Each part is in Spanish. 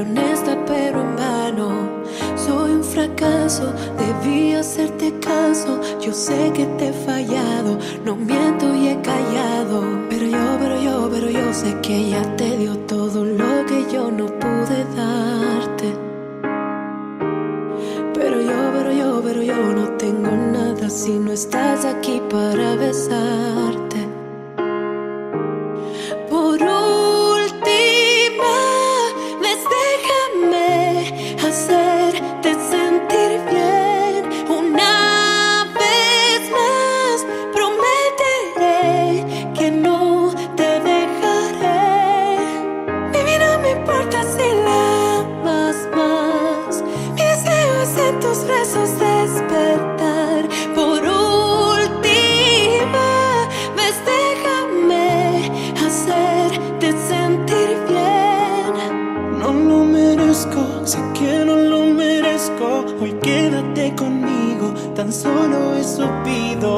honesta pero en vano. Soy un fracaso, debí hacerte caso. Yo sé que te he fallado, no miento y he callado. Pero yo sé que ella te dio todo lo que yo no pude darte. Pero yo no tengo nada si no estás aquí para besarte. Por última vez déjame hacerte sentir bien. Una vez más prometeré que no te dejaré. Mi vida no me importa si la amas más. Mi deseo es en tus brazos despertar. Por última vez déjame hacerte sentir bien. No lo merezco, sé que no lo merezco. Hoy quédate conmigo, tan solo eso pido.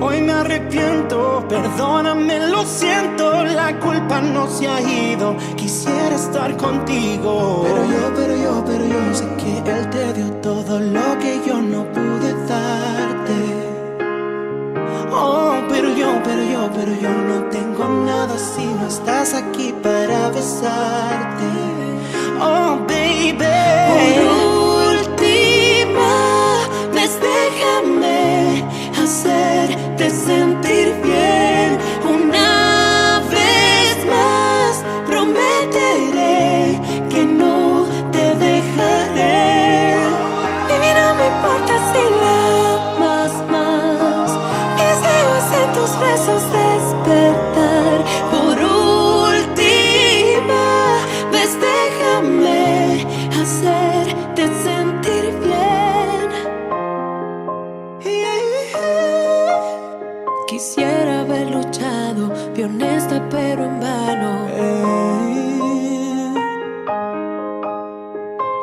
Hoy me arrepiento, perdóname, lo siento. La culpa no se ha ido, quisiera estar contigo. Pero yo sé que él te dio todo lo que yo no pude darte. Oh, pero yo no tengo nada si no estás aquí para besarte. Oh, baby. Por última vez déjame hacerte sentir bien. Una vez más prometeré que no te dejaré. Mi vida no me importa si la amas más. Mi deseo es en tus brazos despertar. Por última vez déjame hacerte sentir bien. Quisiera haber luchado, fui honesta pero en vano.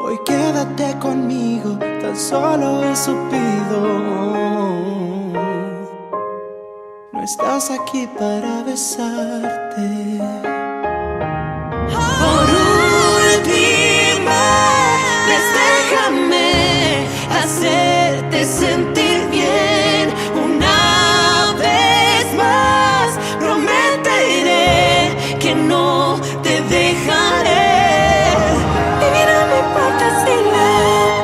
Hoy quédate conmigo, tan solo eso pido. No estás aquí para besarte. Por última vez déjame hacerte sentir bien. Una vez más prometeré que no te dejaré. Mi vida no me importa si la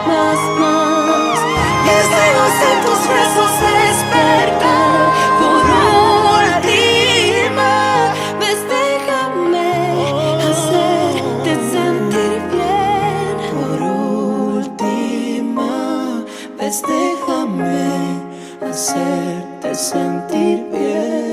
amas más. Mi deseo es en tus brazos despertar. Por última vez déjame hacerte sentir bien. Por última vez déjame hacerte sentir bien.